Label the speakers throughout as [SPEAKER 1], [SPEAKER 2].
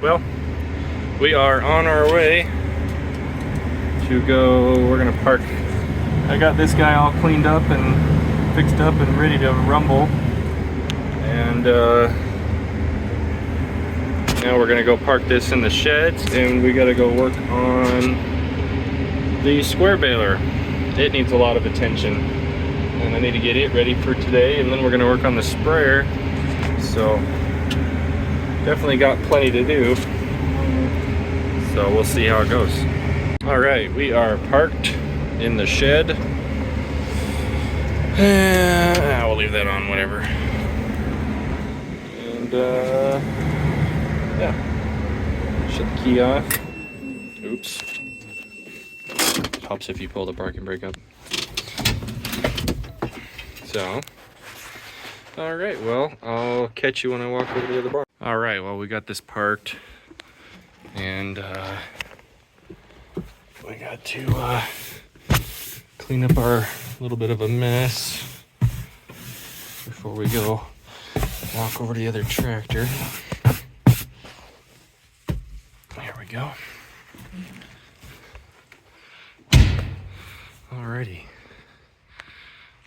[SPEAKER 1] Well, we are on our way to go. We're gonna park. I got this guy all cleaned up and fixed up and ready to rumble. And now we're gonna go park this in the sheds, and we gotta go work on the square baler. It needs a lot of attention, and I need to get it ready for today, and then we're gonna work on the sprayer. So definitely got plenty to do, so we'll see how it goes. All right, we are parked in the shed. We'll leave that on, whatever. And yeah, shut the key off. Oops. Helps if you pull the parking brake up. So, all right, well, I'll catch you when I walk over to the other barn. All right, well, we got this parked, and we got to clean up our little bit of a mess before we go walk over to the other tractor. There we go. Alrighty.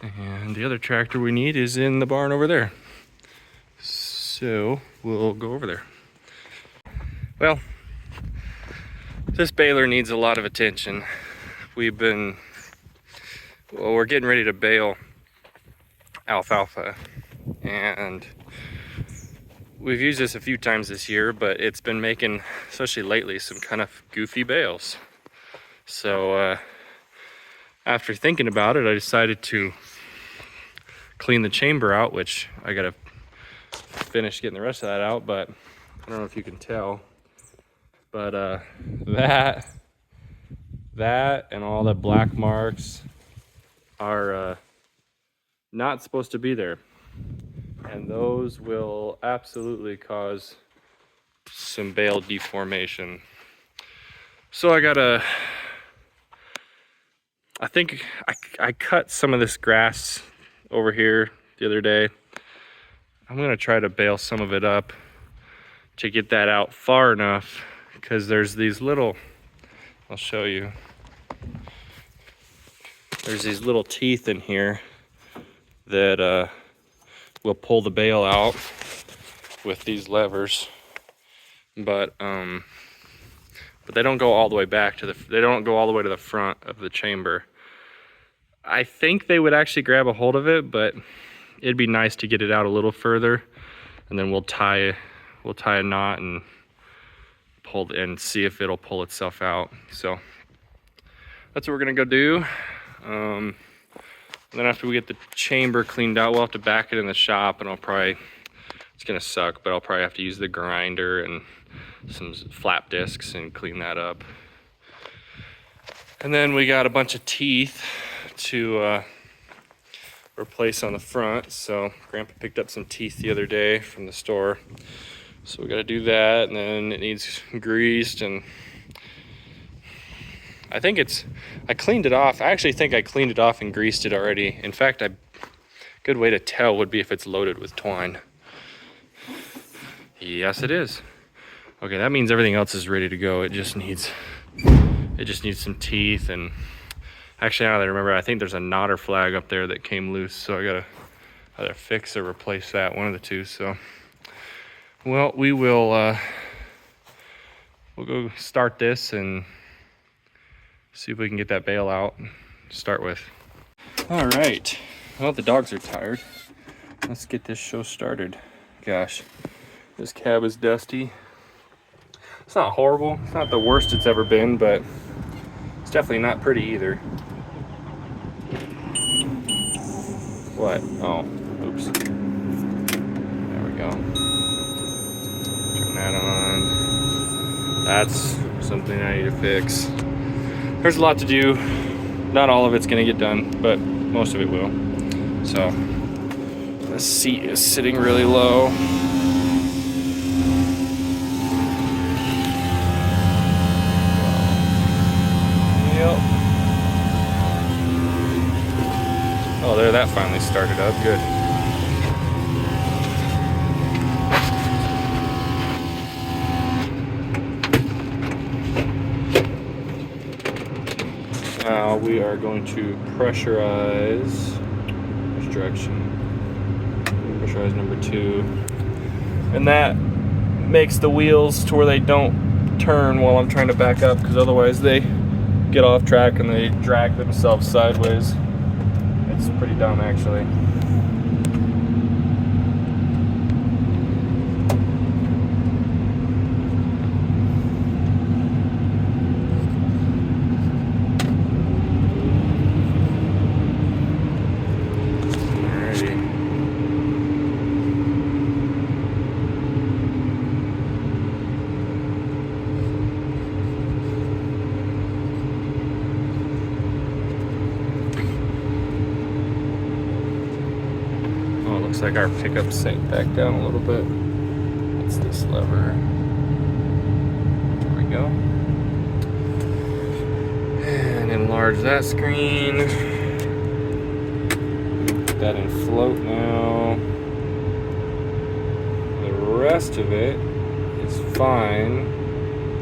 [SPEAKER 1] And the other tractor we need is in the barn over there. So we'll go over there. Well, this baler needs a lot of attention. We're getting ready to bale alfalfa, and we've used this a few times this year, but it's been making, especially lately, some kind of goofy bales. So after thinking about it, I decided to clean the chamber out, which I gotta finish getting the rest of that out, but I don't know if you can tell, but that and all the black marks are not supposed to be there, and those will absolutely cause some bale deformation. So I think I cut some of this grass over here the other day. I'm gonna try to bale some of it up to get that out far enough, because there's these little, I'll show you. There's these little teeth in here that will pull the bale out with these levers, but they don't go all the way back to they don't go all the way to the front of the chamber. I think they would actually grab a hold of it, but it'd be nice to get it out a little further, and then we'll tie a knot and see if it'll pull itself out. So that's what we're gonna go do. And then after we get the chamber cleaned out, we'll have to back it in the shop, and it's gonna suck, but I'll probably have to use the grinder and some flap discs and clean that up. And then we got a bunch of teeth to replace on the front. So Grandpa picked up some teeth the other day from the store, so we got to do that, and then it needs greased, and I cleaned it off. I actually think I cleaned it off and greased it already. In fact, good way to tell would be if it's loaded with twine. Yes, it is. Okay, that means everything else is ready to go. It just needs some teeth, and actually, now that I remember, I think there's a knotter flag up there that came loose, so I gotta either fix or replace that, one of the two. So, well, we'll go start this and see if we can get that bale out to start with. All right, well, the dogs are tired. Let's get this show started. Gosh, this cab is dusty. It's not horrible. It's not the worst it's ever been, but it's definitely not pretty either. What? Oh, oops. There we go. Turn that on. That's something I need to fix. There's a lot to do. Not all of it's gonna get done, but most of it will. So, the seat is sitting really low. Oh, there, that finally started up. Good. Now we are going to pressurize, which direction? Pressurize number 2. And that makes the wheels to where they don't turn while I'm trying to back up, because otherwise they get off track and they drag themselves sideways. It's pretty dumb, actually. Looks like our pickup sank back down a little bit. It's this lever. There we go. And enlarge that screen. Put that in float now. The rest of it is fine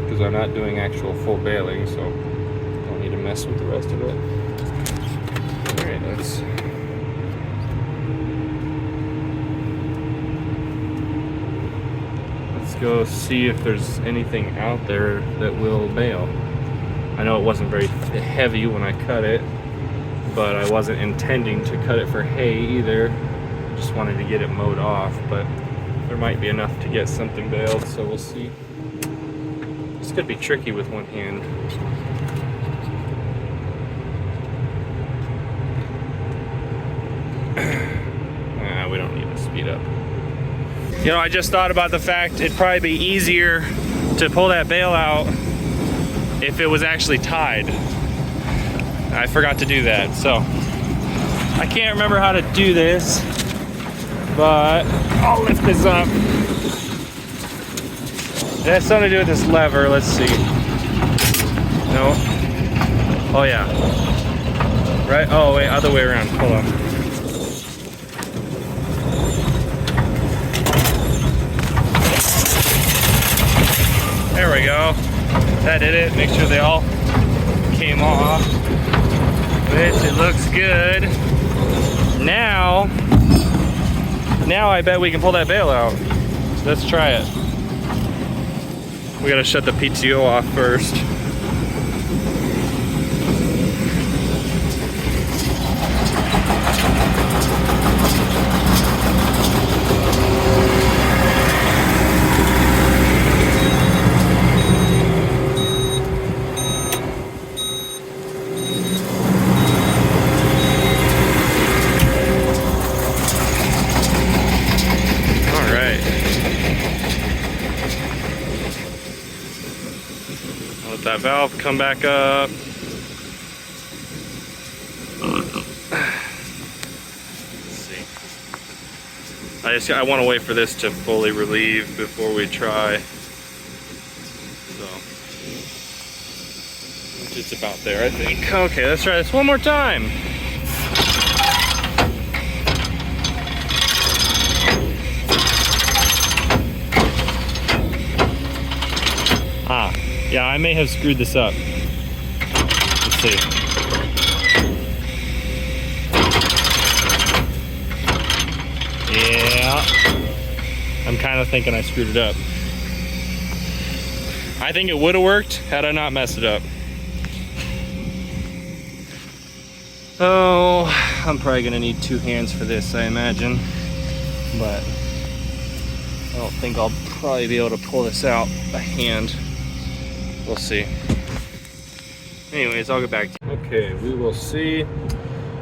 [SPEAKER 1] because I'm not doing actual full baling, so don't need to mess with the rest of it. Alright, let's go see if there's anything out there that will bale. I know it wasn't very heavy when I cut it, but I wasn't intending to cut it for hay either. Just wanted to get it mowed off, but there might be enough to get something baled, so we'll see. This could be tricky with one hand. We don't need to speed up. You know, I just thought about the fact it'd probably be easier to pull that bale out if it was actually tied. I forgot to do that, so I can't remember how to do this, but I'll lift this up. It has something to do with this lever. Let's see. No. Oh yeah. Right? Oh wait, other way around. Hold on. There we go. That did it. Make sure they all came off. Which it looks good. Now I bet we can pull that bale out. Let's try it. We gotta shut the PTO off first. Let that valve come back up. Let's see. I want to wait for this to fully relieve before we try. So it's about there, I think. Okay, let's try this one more time. Yeah, I may have screwed this up. Let's see. Yeah. I'm kind of thinking I screwed it up. I think it would have worked had I not messed it up. Oh, I'm probably gonna need 2 hands for this, I imagine. But I don't think I'll probably be able to pull this out by hand. We'll see. Anyways, I'll get back to you. Okay, we will see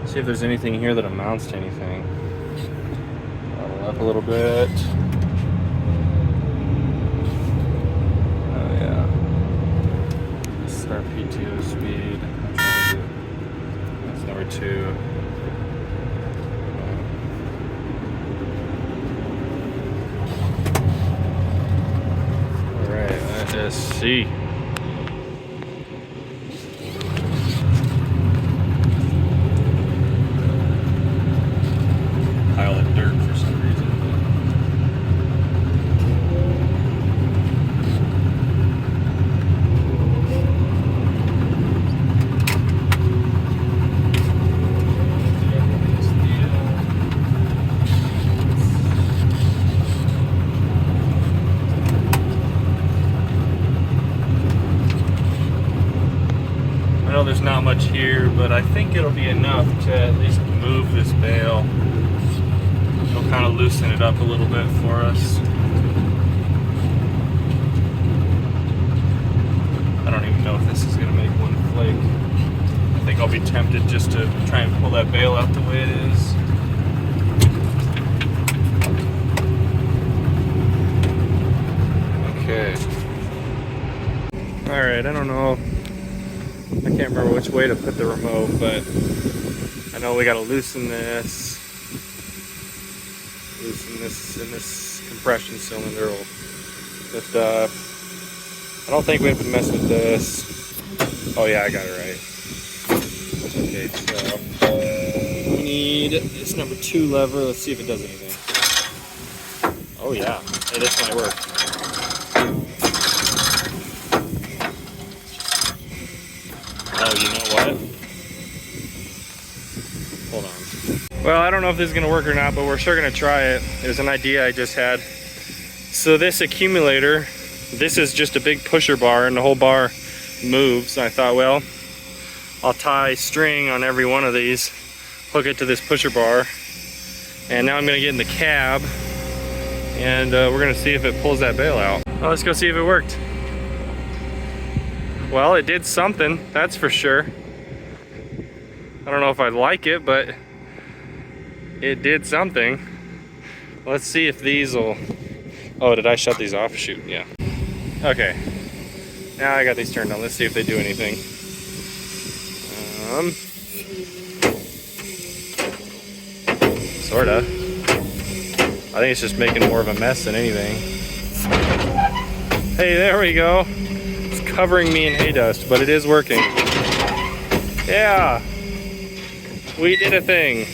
[SPEAKER 1] if there's anything here that amounts to anything. Level up a little bit. Oh yeah. Start PTO speed. That's number 2. All right, let's see. Pile of dirt for some reason. there's not much here, but I think it'll be enough to at least move this bale. It'll kind of loosen it up a little bit for us. I don't even know if this is gonna make one flake. I think I'll be tempted just to try and pull that bale out the way it is. Okay. All right, I don't know. I can't remember which way to put the remote, but I know we gotta loosen this. Loosen this in this compression cylinder will lift up. I don't think we have to mess with this. Oh yeah, I got it right. Okay, so we need this number 2 lever. Let's see if it does anything. Oh yeah, hey, this might work. Oh, you know what? Hold on. Well, I don't know if this is gonna work or not, but we're sure gonna try it. It was an idea I just had. So this accumulator, this is just a big pusher bar, and the whole bar moves. And I thought, well, I'll tie string on every one of these, hook it to this pusher bar, and now I'm gonna get in the cab, and we're gonna see if it pulls that bale out. Well, let's go see if it worked. Well, it did something, that's for sure. I don't know if I like it, but it did something. Let's see if these will... Oh, did I shut these off? Shoot, yeah. Okay, now I got these turned on. Let's see if they do anything. Sorta. I think it's just making more of a mess than anything. Hey, there we go. It's covering me in hay dust, but it is working. Yeah, we did a thing.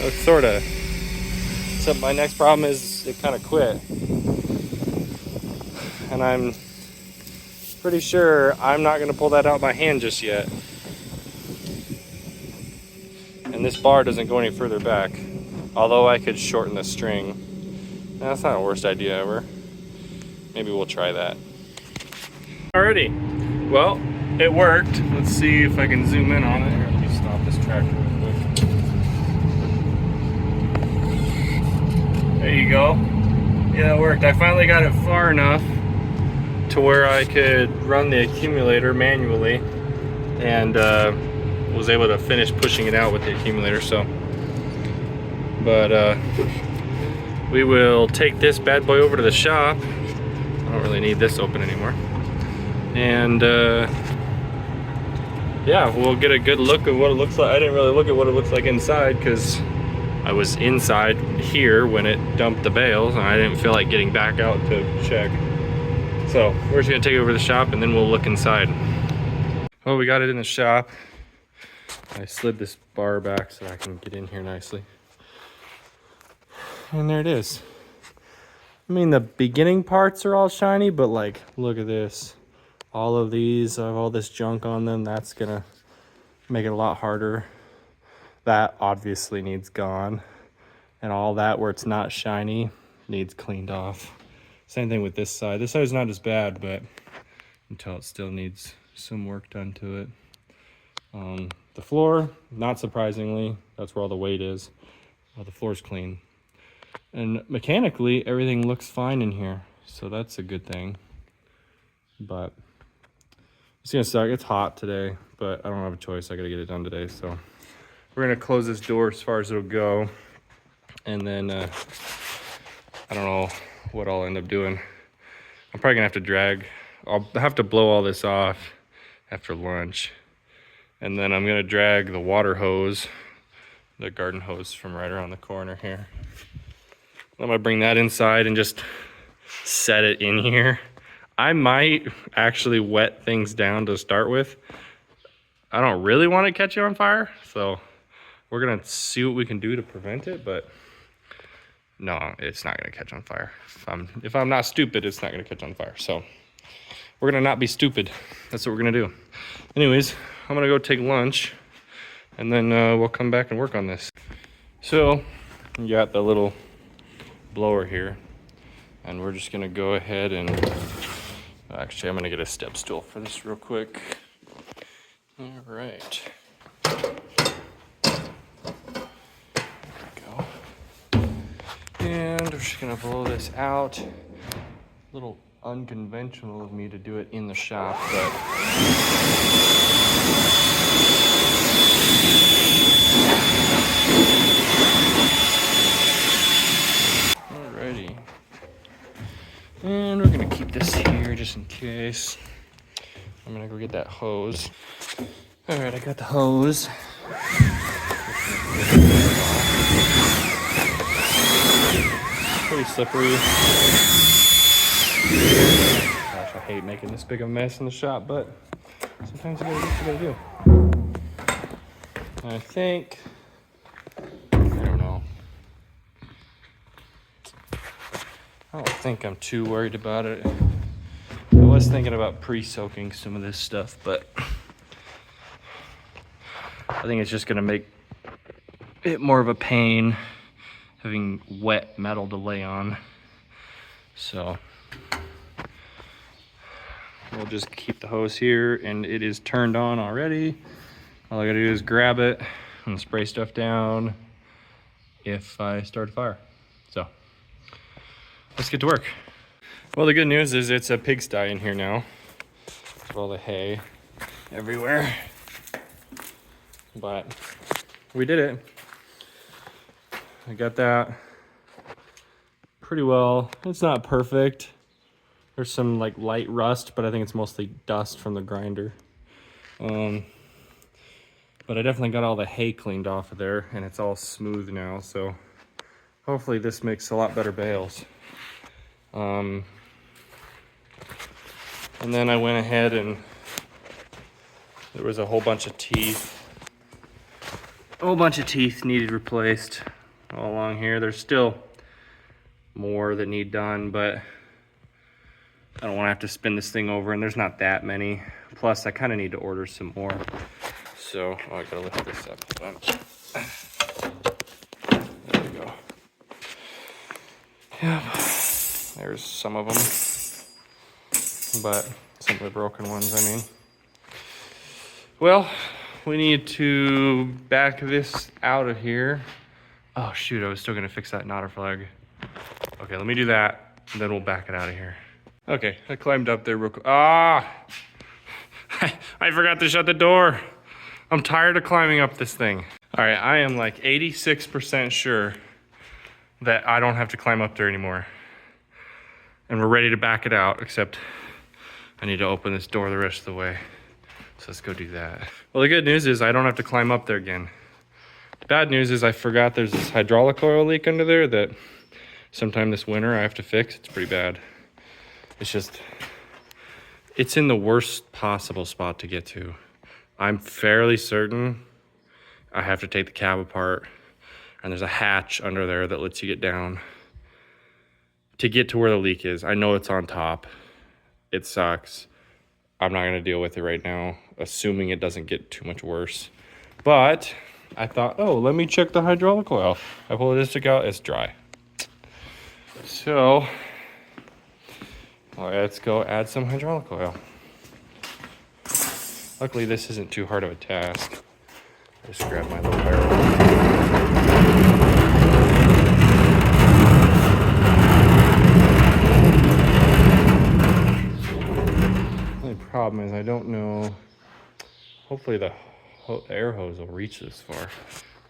[SPEAKER 1] Oh, sorta. Except my next problem is it kind of quit. And I'm pretty sure I'm not going to pull that out by hand just yet. And this bar doesn't go any further back. Although I could shorten the string. That's not the worst idea ever. Maybe we'll try that. Alrighty. Well, it worked. Let's see if I can zoom in on it. Here, let me stop this tractor real quick. There you go. Yeah, it worked. I finally got it far enough to where I could run the accumulator manually, and was able to finish pushing it out with the accumulator. So, but we will take this bad boy over to the shop. I don't really need this open anymore, and yeah, we'll get a good look at what it looks like. I didn't really look at what it looks like inside because I was inside here when it dumped the bales, and I didn't feel like getting back out to check. So we're just gonna take it over to the shop, and then we'll look inside. Oh, we got it in the shop. I slid this bar back so I can get in here nicely. And there it is. I mean, the beginning parts are all shiny, but like, look at this. All of these have all this junk on them. That's gonna make it a lot harder. That obviously needs gone. And all that where it's not shiny needs cleaned off. Same thing with this side. This side is not as bad, but you can tell it still needs some work done to it. The floor, not surprisingly, that's where all the weight is. The floor's clean. And mechanically, everything looks fine in here. So that's a good thing. But it's gonna suck. It's hot today, but I don't have a choice. I gotta get it done today. So we're gonna close this door as far as it'll go. And then, I don't know what I'll end up doing. I'm probably gonna have to drag. I'll have to blow all this off after lunch. And then I'm gonna drag the water hose, the garden hose from right around the corner here. I'm gonna bring that inside and just set it in here. I might actually wet things down to start with. I don't really want it catching on fire, so we're gonna see what we can do to prevent it, but no, it's not gonna catch on fire. If I'm not stupid, it's not gonna catch on fire. So we're gonna not be stupid. That's what we're gonna do. Anyways, I'm gonna go take lunch, and then we'll come back and work on this. So you got the little blower here. And we're just gonna go ahead and, actually I'm gonna get a step stool for this real quick. All right. There we go. And we're just gonna blow this out. A little unconventional of me to do it in the shop, but alrighty. And we're gonna keep this here just in case. I'm gonna go get that hose. Alright, I got the hose. Pretty slippery. Gosh, I hate making this big of a mess in the shop, but sometimes you gotta do what you gotta do. I think, I don't know. I don't think I'm too worried about it. I was thinking about pre-soaking some of this stuff, but I think it's just gonna make it more of a pain having wet metal to lay on. So we'll just keep the hose here, and it is turned on already. All I gotta do is grab it and spray stuff down if I start a fire. So let's get to work. Well, the good news is it's a pigsty in here now with all the hay everywhere, but we did it. I got that pretty well. It's not perfect. There's some like light rust, but I think it's mostly dust from the grinder. But I definitely got all the hay cleaned off of there, and it's all smooth now. So hopefully this makes a lot better bales. And then I went ahead and there was a whole bunch of teeth. A whole bunch of teeth needed replaced all along here. There's still more that need done, but I don't want to have to spin this thing over, and there's not that many. Plus, I kind of need to order some more. So, oh, I gotta lift this up. Hold on. There we go. Yeah, there's some of them, but some of the broken ones, I mean. Well, we need to back this out of here. Oh shoot, I was still gonna fix that knotter flag. Okay, let me do that, and then we'll back it out of here. Okay, I climbed up there real quick. Ah! I forgot to shut the door. I'm tired of climbing up this thing. All right, I am like 86% sure that I don't have to climb up there anymore. And we're ready to back it out, except I need to open this door the rest of the way. So let's go do that. Well, the good news is I don't have to climb up there again. The bad news is I forgot there's this hydraulic oil leak under there that sometime this winter I have to fix. It's pretty bad. It's just, it's in the worst possible spot to get to. I'm fairly certain I have to take the cab apart, and there's a hatch under there that lets you get down to get to where the leak is. I know it's on top. It sucks. I'm not gonna deal with it right now, assuming it doesn't get too much worse. But I thought, oh, let me check the hydraulic oil. I pull this out, it's dry. So let's go add some hydraulic oil. Luckily, this isn't too hard of a task. Just grab my little barrel. The only problem is I don't know. Hopefully the air hose will reach this far.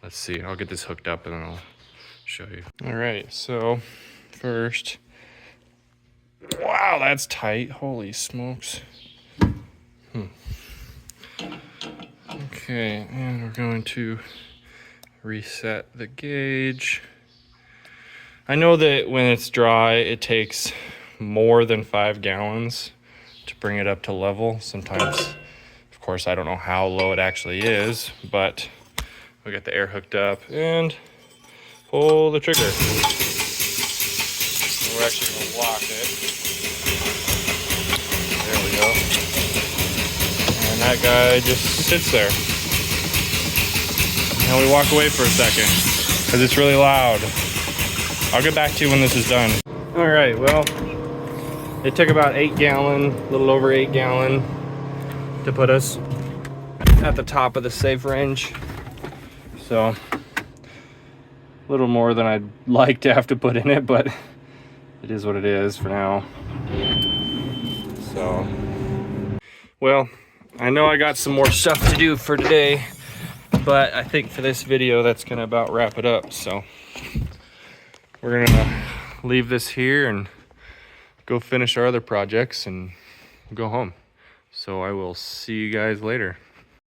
[SPEAKER 1] Let's see. I'll get this hooked up and then I'll show you. All right. So first, wow, that's tight. Holy smokes. Okay, and we're going to reset the gauge. I know that when it's dry, it takes more than 5 gallons to bring it up to level. Sometimes, of course, I don't know how low it actually is, but we got the air hooked up and pull the trigger. We're actually going to lock it. There we go. And that guy just sits there. And we walk away for a second because it's really loud. I'll get back to you when this is done. All right, well, it took about 8 gallon, a little over 8 gallon to put us at the top of the safe range. So a little more than I'd like to have to put in it, but it is what it is for now. So, well, I know I got some more stuff to do for today, but I think for this video, that's gonna about wrap it up. So we're gonna leave this here and go finish our other projects and go home. So I will see you guys later.